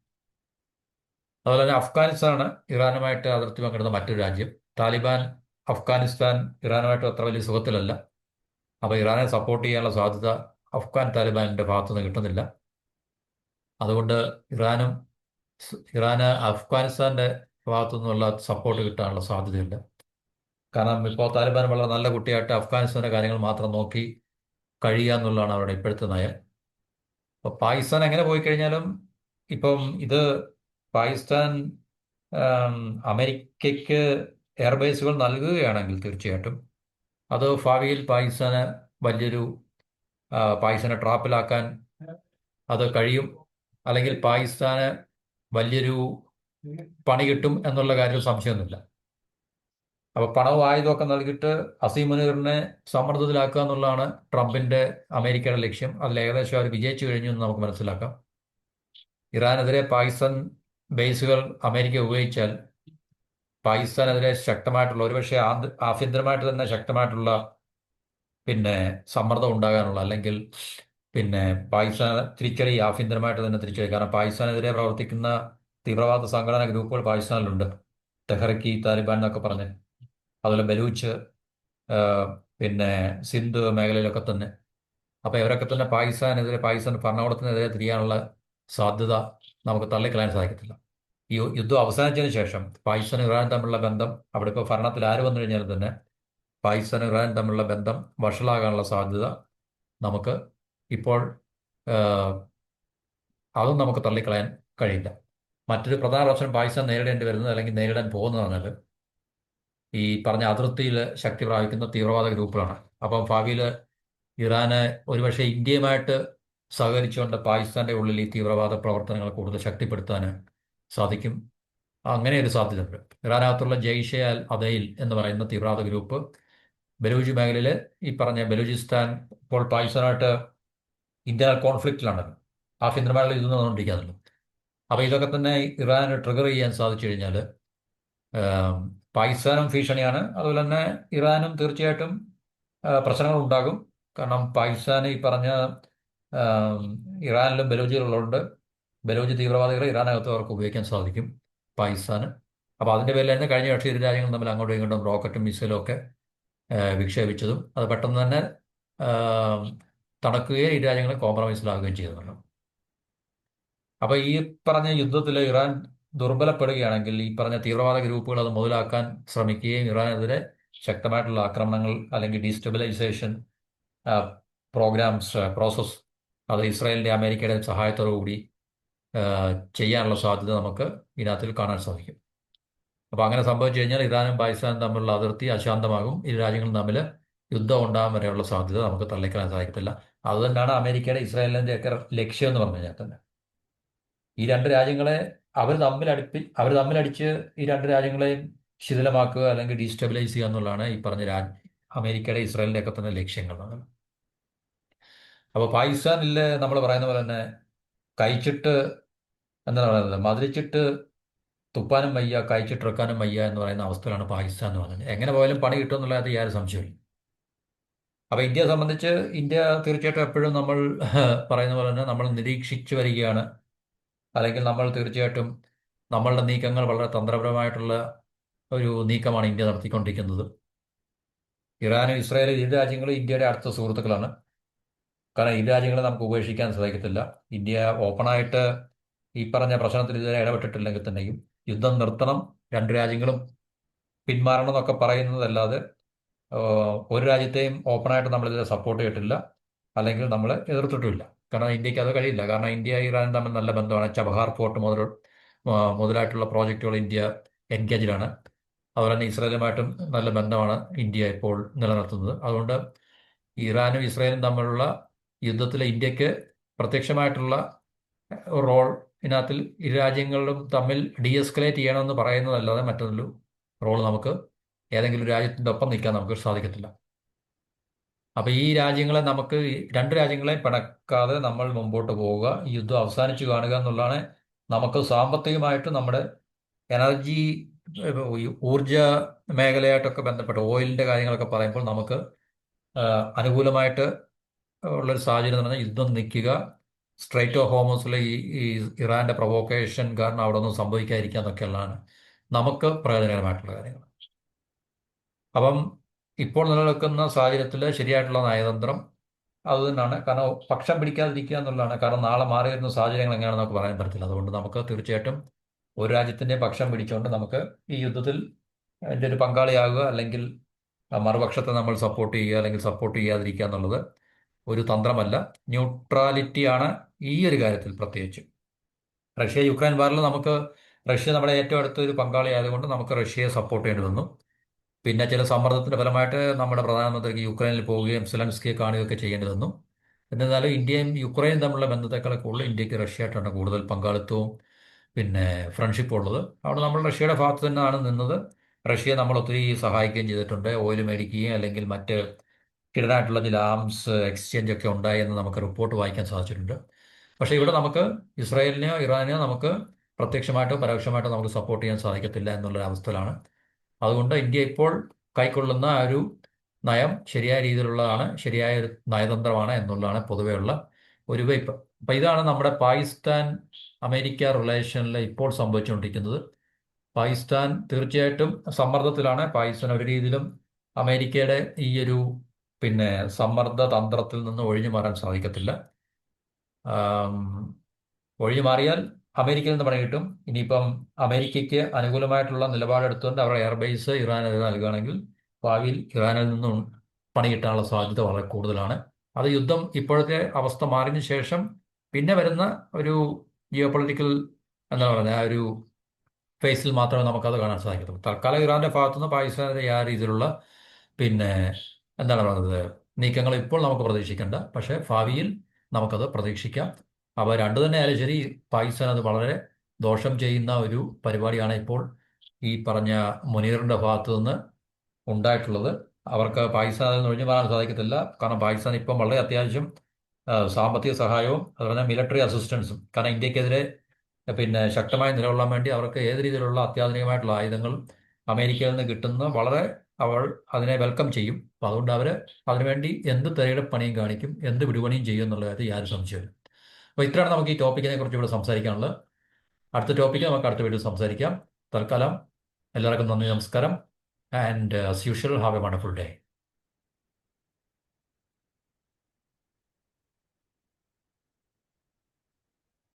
അതുപോലെ തന്നെ അഫ്ഗാനിസ്ഥാനാണ് ഇറാനുമായിട്ട് അതിർത്തി പങ്കിടുന്ന മറ്റൊരു രാജ്യം. താലിബാൻ അഫ്ഗാനിസ്ഥാൻ ഇറാനുമായിട്ട് അത്ര വലിയ സുഖത്തിലല്ല. അപ്പോൾ ഇറാനെ സപ്പോർട്ട് ചെയ്യാനുള്ള സാധ്യത അഫ്ഗാൻ താലിബാനിന്റെ ഭാഗത്തുനിന്ന് കിട്ടുന്നില്ല. അതുകൊണ്ട് ഇറാനും ഇറാന് അഫ്ഗാനിസ്ഥാന്റെ ഭാഗത്തു നിന്നുള്ള സപ്പോർട്ട് കിട്ടാനുള്ള സാധ്യതയുണ്ട്. കാരണം ഇപ്പോൾ താലിബാൻ വളരെ നല്ല കുട്ടിയായിട്ട് അഫ്ഗാനിസ്ഥാന്റെ കാര്യങ്ങൾ മാത്രം നോക്കി കഴിയുക എന്നുള്ളതാണ് അവരുടെ ഇപ്പോഴത്തെ നയം. അപ്പോൾ പാകിസ്ഥാൻ എങ്ങനെ പോയി കഴിഞ്ഞാലും ഇപ്പം ഇത് പാകിസ്ഥാൻ ആം, അമേരിക്കയ്ക്ക് എയർബേസുകൾ നൽകുകയാണെങ്കിൽ തീർച്ചയായിട്ടും അത് ഭാവിയിൽ പാകിസ്ഥാന് വലിയൊരു പാകിസ്ഥാനെ ട്രാപ്പിലാക്കാൻ അത് കഴിയും. അല്ലെങ്കിൽ പാകിസ്ഥാന് വലിയൊരു പണി കിട്ടും എന്നുള്ള കാര്യത്തിൽ സംശയമൊന്നുമില്ല. അപ്പൊ പണവും ആയുധമൊക്കെ നൽകിയിട്ട് അസീം മുനീറിനെ സമ്മർദ്ദത്തിലാക്കുക എന്നുള്ളതാണ് ട്രംപിന്റെ അമേരിക്കയുടെ ലക്ഷ്യം. അതിൽ ഏകദേശം അവർ വിജയിച്ചു കഴിഞ്ഞു എന്ന് നമുക്ക് മനസ്സിലാക്കാം. ഇറാനെതിരെ പാകിസ്ഥാൻ ബേസുകൾ അമേരിക്ക ഉപയോഗിച്ചാൽ പാകിസ്ഥാനെതിരെ ശക്തമായിട്ടുള്ള, ഒരുപക്ഷെ ആഭ്യന്തരമായിട്ട് തന്നെ ശക്തമായിട്ടുള്ള പിന്നെ സമ്മർദ്ദം ഉണ്ടാകാനുള്ള, അല്ലെങ്കിൽ പിന്നെ പാകിസ്ഥാൻ തിരിച്ചടി ആഭ്യന്തരമായിട്ട് തന്നെ തിരിച്ചടി. കാരണം പാകിസ്ഥാനെതിരെ പ്രവർത്തിക്കുന്ന തീവ്രവാദ സംഘടനാ ഗ്രൂപ്പുകൾ പാകിസ്ഥാനിലുണ്ട്. തെഹ്റക്കി താലിബാൻ എന്നൊക്കെ പറഞ്ഞ്, അതുപോലെ ബലൂച്ച്, പിന്നെ സിന്ധ് മേഖലയിലൊക്കെ തന്നെ. അപ്പോൾ ഇവരൊക്കെ തന്നെ പാകിസ്ഥാനെതിരെ, പാകിസ്ഥാൻ ഭരണകൂടത്തിനെതിരെ തിരിയാനുള്ള സാധ്യത നമുക്ക് തള്ളിക്കളയാൻ സാധിക്കത്തില്ല. ഈ യുദ്ധം അവസാനിച്ചതിന് ശേഷം പാകിസ്ഥാൻ ഇറാൻ തമ്മിലുള്ള ബന്ധം, അവിടെ ഇപ്പോൾ ഭരണത്തിൽ ആര് വന്നു കഴിഞ്ഞാലും തന്നെ പാകിസ്ഥാൻ ഇറാൻ തമ്മിലുള്ള ബന്ധം വഷളാകാനുള്ള സാധ്യത നമുക്ക് ഇപ്പോൾ അതും നമുക്ക് തള്ളിക്കളയാൻ കഴിയില്ല. മറ്റൊരു പ്രധാന പ്രശ്നം പാകിസ്ഥാൻ നേരിടേണ്ടി വരുന്നത്, അല്ലെങ്കിൽ നേരിടാൻ പോകുന്നതാണ് ഈ പറഞ്ഞ അതിർത്തിയിൽ ശക്തി പ്രാപിക്കുന്ന തീവ്രവാദ ഗ്രൂപ്പുകളാണ്. അപ്പം ഭാവിയിൽ ഇറാന് ഒരുപക്ഷെ ഇന്ത്യയുമായിട്ട് സഹകരിച്ചുകൊണ്ട് പാകിസ്ഥാന്റെ ഉള്ളിൽ ഈ തീവ്രവാദ പ്രവർത്തനങ്ങൾ കൂടുതൽ ശക്തിപ്പെടുത്താൻ സാധിക്കും. അങ്ങനെ ഒരു സാധ്യതയുണ്ട്. ഇറാനകത്തുള്ള ജെയ്ഷെ അൽ അദയിൽ എന്ന് പറയുന്ന തീവ്രവാദ ഗ്രൂപ്പ് ബലൂജ് മേഖലയിൽ, ഈ പറഞ്ഞ ബലൂചിസ്ഥാൻ ഇപ്പോൾ പാകിസ്ഥാനായിട്ട് ഇന്റർണൽ കോൺഫ്ലിക്റ്റിലാണ്, ആഭ്യന്തരമായുള്ള യുദ്ധം നടന്നുകൊണ്ടിരിക്കുകയാണല്ലോ. അപ്പോൾ ഇതൊക്കെ തന്നെ ഇറാന് ട്രിഗർ ചെയ്യാൻ സാധിച്ചു കഴിഞ്ഞാൽ പാകിസ്ഥാനും ഭീഷണിയാണ്. അതുപോലെ തന്നെ ഇറാനും തീർച്ചയായിട്ടും പ്രശ്നങ്ങൾ ഉണ്ടാകും. കാരണം പാകിസ്ഥാൻ ഈ പറഞ്ഞ ഇറാനിലും ബലൂജികളുണ്ട്. ബലൂജ് തീവ്രവാദികളെ ഇറാനകത്ത് അവർക്ക് ഉപയോഗിക്കാൻ സാധിക്കും പാകിസ്ഥാന്. അപ്പോൾ അതിൻ്റെ പേരിലായിരുന്നു കഴിഞ്ഞ വർഷം ഇരു രാജ്യങ്ങളും തമ്മിൽ അങ്ങോട്ടും ഇങ്ങോട്ടും റോക്കറ്റും മിസൈലും ഒക്കെ വിക്ഷേപിച്ചതും. അത് പെട്ടെന്ന് തന്നെ തണുക്കുകയും ഇരു രാജ്യങ്ങളും കോംപ്രമൈസിലാവുകയും ചെയ്തിട്ടുണ്ട്. അപ്പോൾ ഈ പറഞ്ഞ യുദ്ധത്തിൽ ഇറാൻ ദുർബലപ്പെടുകയാണെങ്കിൽ ഈ പറഞ്ഞ തീവ്രവാദ ഗ്രൂപ്പുകൾ അത് മുതലാക്കാൻ ശ്രമിക്കുകയും ഇറാനെതിരെ ശക്തമായിട്ടുള്ള ആക്രമണങ്ങൾ അല്ലെങ്കിൽ ഡീസ്റ്റെബിലൈസേഷൻ പ്രോസസ് അത് ഇസ്രായേലിൻ്റെ അമേരിക്കയുടെ സഹായത്തോടു കൂടി ചെയ്യാനുള്ള സാധ്യത നമുക്ക് ഇതിനകത്തിൽ കാണാൻ സാധിക്കും. അപ്പോൾ അങ്ങനെ സംഭവിച്ചു കഴിഞ്ഞാൽ ഇറാനും പാകിസ്ഥാനും തമ്മിലുള്ള അതിർത്തി അശാന്തമാകും. ഇരു രാജ്യങ്ങളും തമ്മിൽ യുദ്ധം ഉണ്ടാകാൻ വരെയുള്ള സാധ്യത നമുക്ക് തള്ളിക്കളയാൻ സാധിക്കത്തില്ല. അതുതന്നെയാണ് അമേരിക്കയുടെ ഇസ്രായേലിൻ്റെ ഒക്കെ ലക്ഷ്യം എന്ന് പറഞ്ഞു കഴിഞ്ഞാൽ തന്നെ. ഈ രണ്ട് രാജ്യങ്ങളെ അവർ തമ്മിലടിച്ച് ഈ രണ്ട് രാജ്യങ്ങളെയും ശിഥിലമാക്കുക അല്ലെങ്കിൽ ഡീസ്റ്റെബിലൈസ് ചെയ്യുക എന്നുള്ളതാണ് ഈ പറഞ്ഞ അമേരിക്കയുടെ ഇസ്രായേലിൻ്റെ ഒക്കെ തന്നെ ലക്ഷ്യങ്ങളാണ്. അപ്പോൾ പാകിസ്ഥാനിൽ നമ്മൾ പറയുന്ന പോലെ തന്നെ കഴിച്ചിട്ട് എന്താണ് പറയുന്നത്, മധുരിച്ചിട്ട് തുപ്പാനും വയ്യ, കഴിച്ചിട്ടിറക്കാനും വയ്യ എന്ന് പറയുന്ന അവസ്ഥയിലാണ് പാകിസ്ഥാൻ എന്ന് പറയുന്നത്. എങ്ങനെ പോയാലും പണി കിട്ടും എന്നുള്ളത് യാതൊരു സംശയമില്ല. അപ്പോൾ ഇന്ത്യയെ സംബന്ധിച്ച് ഇന്ത്യ തീർച്ചയായിട്ടും എപ്പോഴും നമ്മൾ പറയുന്ന പോലെ തന്നെ നമ്മൾ നിരീക്ഷിച്ചു വരികയാണ്. അല്ലെങ്കിൽ നമ്മൾ തീർച്ചയായിട്ടും നമ്മളുടെ നീക്കങ്ങൾ വളരെ തന്ത്രപരമായിട്ടുള്ള ഒരു നീക്കമാണ് ഇന്ത്യ നടത്തിക്കൊണ്ടിരിക്കുന്നത്. ഇറാനും ഇസ്രായേലും ഇരു രാജ്യങ്ങളും ഇന്ത്യയുടെ അടുത്ത സുഹൃത്തുക്കളാണ്. കാരണം ഇരു രാജ്യങ്ങളെ നമുക്ക് ഉപേക്ഷിക്കാൻ സാധിക്കത്തില്ല. ഇന്ത്യ ഓപ്പണായിട്ട് ഈ പറഞ്ഞ പ്രശ്നത്തിൽ ഇതുവരെ ഇടപെട്ടിട്ടില്ലെങ്കിൽ തന്നെയും യുദ്ധം നിർത്തണം, രണ്ട് രാജ്യങ്ങളും പിന്മാറണം എന്നൊക്കെ പറയുന്നതല്ലാതെ ഒരു രാജ്യത്തെയും ഓപ്പണായിട്ട് നമ്മളിതിനെ സപ്പോർട്ട് ചെയ്തിട്ടില്ല, അല്ലെങ്കിൽ നമ്മൾ എതിർത്തിട്ടുമില്ല. കാരണം ഇന്ത്യക്ക് അത് കഴിയില്ല. കാരണം ഇന്ത്യ ഇറാനും തമ്മിൽ നല്ല ബന്ധമാണ്. ചബഹാർ ഫോർട്ട് മുതലായിട്ടുള്ള പ്രോജക്റ്റുകൾ ഇന്ത്യ എൻഗേജിലാണ്. അതുപോലെ തന്നെ ഇസ്രായേലുമായിട്ടും നല്ല ബന്ധമാണ് ഇന്ത്യ ഇപ്പോൾ നിലനിർത്തുന്നത്. അതുകൊണ്ട് ഇറാനും ഇസ്രായേലും തമ്മിലുള്ള യുദ്ധത്തിൽ ഇന്ത്യക്ക് പ്രത്യക്ഷമായിട്ടുള്ള റോൾ ഇതിനകത്തിൽ ഇരു രാജ്യങ്ങളും തമ്മിൽ ഡീഎസ്കലേറ്റ് ചെയ്യണമെന്ന് പറയുന്നതല്ലാതെ മറ്റൊരു റോൾ നമുക്ക് ഏതെങ്കിലും രാജ്യത്തിൻ്റെ ഒപ്പം നിൽക്കാൻ നമുക്ക് സാധിക്കത്തില്ല. അപ്പോൾ ഈ രാജ്യങ്ങളെ നമുക്ക് രണ്ട് രാജ്യങ്ങളെ പിണക്കാതെ നമ്മൾ മുമ്പോട്ട് പോവുക, ഈ യുദ്ധം അവസാനിച്ചു കാണുക എന്നുള്ളതാണ്. നമുക്ക് സാമ്പത്തികമായിട്ട് നമ്മുടെ എനർജി, ഊർജ മേഖലയായിട്ടൊക്കെ ബന്ധപ്പെട്ട് ഓയിലിൻ്റെ കാര്യങ്ങളൊക്കെ പറയുമ്പോൾ നമുക്ക് അനുകൂലമായിട്ട് ഉള്ളൊരു സാഹചര്യം എന്ന് പറഞ്ഞാൽ യുദ്ധം നിൽക്കുക, സ്ട്രൈറ്റ് ഓഫ് ഹോമസിലെ ഈ ഇറാന്റെ പ്രൊവോക്കേഷൻ കാരണം അവിടെ ഒന്നും സംഭവിക്കാതിരിക്കുക എന്നൊക്കെയുള്ളതാണ് നമുക്ക് പ്രയോജനകരമായിട്ടുള്ള കാര്യങ്ങൾ. അപ്പം ഇപ്പോൾ നിലനിൽക്കുന്ന സാഹചര്യത്തിൽ ശരിയായിട്ടുള്ള നയതന്ത്രം അത് തന്നെയാണ്. കാരണം പക്ഷം പിടിക്കാതിരിക്കുക എന്നുള്ളതാണ്. കാരണം നാളെ മാറി വരുന്ന സാഹചര്യങ്ങൾ എങ്ങനെയാണെന്ന് നമുക്ക് പറയാൻ പറ്റില്ല. അതുകൊണ്ട് നമുക്ക് തീർച്ചയായിട്ടും ഒരു രാജ്യത്തിൻ്റെ പക്ഷം പിടിച്ചുകൊണ്ട് നമുക്ക് ഈ യുദ്ധത്തിൽ അതിൻ്റെ ഒരു പങ്കാളിയാകുക, അല്ലെങ്കിൽ മറുപക്ഷത്തെ നമ്മൾ സപ്പോർട്ട് ചെയ്യുക അല്ലെങ്കിൽ സപ്പോർട്ട് ചെയ്യാതിരിക്കുക എന്നുള്ളത് ഒരു തന്ത്രമല്ല. ന്യൂട്രാലിറ്റിയാണ് ഈ ഒരു കാര്യത്തിൽ പ്രത്യേകിച്ച്. റഷ്യ യുക്രൈൻ വാറിൽ നമുക്ക് റഷ്യ നമ്മുടെ ഏറ്റവും അടുത്ത ഒരു പങ്കാളി ആയതുകൊണ്ട് നമുക്ക് റഷ്യയെ സപ്പോർട്ട് ചെയ്യേണ്ടി വന്നു. പിന്നെ ചില സമ്മർദ്ദത്തിന്റെ ഫലമായിട്ട് നമ്മുടെ പ്രധാനമന്ത്രിക്ക് യുക്രൈനിൽ പോവുകയും സെലൻസ്കിയെ കാണുകയൊക്കെ ചെയ്യേണ്ടി വന്നു. എന്നിരുന്നാലും ഇന്ത്യയും യുക്രൈനും തമ്മിലുള്ള ബന്ധത്തെക്കാൾ കൂടുതൽ ഇന്ത്യക്ക് റഷ്യയായിട്ടാണ് കൂടുതൽ പങ്കാളിത്തവും പിന്നെ ഫ്രണ്ട്ഷിപ്പ് ഉള്ളത്. അവിടെ നമ്മൾ റഷ്യയുടെ ഭാഗത്ത് തന്നെയാണ് നിന്നത്. റഷ്യയെ നമ്മൾ ഒത്തിരി സഹായിക്കുകയും ചെയ്തിട്ടുണ്ട്. ഓയിൽ മേടിക്കുകയും അല്ലെങ്കിൽ മറ്റ് ഹിഡനായിട്ടുള്ള ചില ആംസ് എക്സ്ചേഞ്ച് ഒക്കെ ഉണ്ടായി എന്ന് നമുക്ക് റിപ്പോർട്ട് വായിക്കാൻ സാധിച്ചിട്ടുണ്ട്. പക്ഷേ ഇവിടെ നമുക്ക് ഇസ്രായേലിനെയോ ഇറാനെയോ നമുക്ക് പ്രത്യക്ഷമായിട്ടോ പരോക്ഷമായിട്ടോ നമുക്ക് സപ്പോർട്ട് ചെയ്യാൻ സാധിക്കത്തില്ല എന്നുള്ളൊരു അവസ്ഥയിലാണ്. അതുകൊണ്ട് ഇന്ത്യ ഇപ്പോൾ കൈക്കൊള്ളുന്ന ആ ഒരു നയം ശരിയായ രീതിയിലുള്ളതാണ്, ശരിയായ ഒരു നയതന്ത്രമാണ് എന്നുള്ളതാണ് പൊതുവെയുള്ള ഒരു വയ്പ്. അപ്പം ഇതാണ് നമ്മുടെ പാകിസ്ഥാൻ അമേരിക്ക റിലേഷനിൽ ഇപ്പോൾ സംഭവിച്ചുകൊണ്ടിരിക്കുന്നത്. പാകിസ്ഥാൻ തീർച്ചയായിട്ടും സമ്മർദ്ദത്തിലാണ്. പാകിസ്ഥാൻ ഒരു രീതിയിലും അമേരിക്കയുടെ ഈ ഒരു പിന്നെ സമ്മർദ്ദ തന്ത്രത്തിൽ നിന്ന് ഒഴിഞ്ഞു മാറാൻ സാധിക്കത്തില്ല. ഒഴിഞ്ഞു മാറിയാൽ അമേരിക്കയിൽ നിന്ന് പണി കിട്ടും. ഇനിയിപ്പം അമേരിക്കയ്ക്ക് അനുകൂലമായിട്ടുള്ള നിലപാടെടുത്തുകൊണ്ട് അവരുടെ എയർബേസ് ഇറാന് നൽകുകയാണെങ്കിൽ ഭാവിയിൽ ഇറാനിൽ നിന്നും പണി കിട്ടാനുള്ള സാധ്യത വളരെ കൂടുതലാണ്. അത് യുദ്ധം ഇപ്പോഴത്തെ അവസ്ഥ മാറിയതിനു ശേഷം പിന്നെ വരുന്ന ഒരു ജിയോ പൊളിറ്റിക്കൽ എന്താ പറയുക ആ ഒരു ഫേസിൽ മാത്രമേ നമുക്കത് കാണാൻ സാധിക്കത്തുള്ളൂ. തൽക്കാലം ഇറാന്റെ ഭാഗത്തുനിന്ന് പാകിസ്ഥാനെതിരെ ആ രീതിയിലുള്ള പിന്നെ എന്താണ് പറയുന്നത് നീക്കങ്ങൾ ഇപ്പോൾ നമുക്ക് പ്രതീക്ഷിക്കേണ്ട. പക്ഷേ ഭാവിയിൽ നമുക്കത് പ്രതീക്ഷിക്കാം. അപ്പോൾ രണ്ടു തന്നെ ആയാലും ശരി, പാകിസ്ഥാൻ അത് വളരെ ദോഷം ചെയ്യുന്ന ഒരു പരിപാടിയാണ് ഇപ്പോൾ ഈ പറഞ്ഞ മുനീറിന്റെ ഭാഗത്തു നിന്ന് ഉണ്ടായിട്ടുള്ളത്. അവർക്ക് പാകിസ്ഥാനിൽ നിന്ന് ഒഴിഞ്ഞു മാറാൻ സാധിക്കത്തില്ല. കാരണം പാകിസ്ഥാൻ ഇപ്പം വളരെ അത്യാവശ്യം സാമ്പത്തിക സഹായവും അതുപോലെ മിലിറ്ററി അസിസ്റ്റൻസും, കാരണം ഇന്ത്യക്കെതിരെ പിന്നെ ശക്തമായി നിലകൊള്ളാൻ വേണ്ടി അവർക്ക് ഏത് രീതിയിലുള്ള അത്യാധുനികമായിട്ടുള്ള ആയുധങ്ങളും അമേരിക്കയിൽ നിന്ന് കിട്ടുന്ന വളരെ അവൾ അതിനെ വെൽക്കം ചെയ്യും. അപ്പം അതുകൊണ്ട് അവർ അതിനുവേണ്ടി എന്ത് തിരയുടെ പണിയും കാണിക്കും, എന്ത് വിടുപണിയും ചെയ്യും എന്നുള്ള കാര്യത്തിൽ യാതൊരു സംശയമില്ല. അപ്പോൾ ഇത്രയാണ് നമുക്ക് ഈ ടോപ്പിക്കിനെ കുറിച്ച് ഇവിടെ സംസാരിക്കാനുള്ളത്. അടുത്ത ടോപ്പിക്ക് നമുക്ക് അടുത്ത വീഡിയോ സംസാരിക്കാം. തൽക്കാലം എല്ലാവർക്കും നന്ദി, നമസ്കാരം. And as usual have A wonderful day.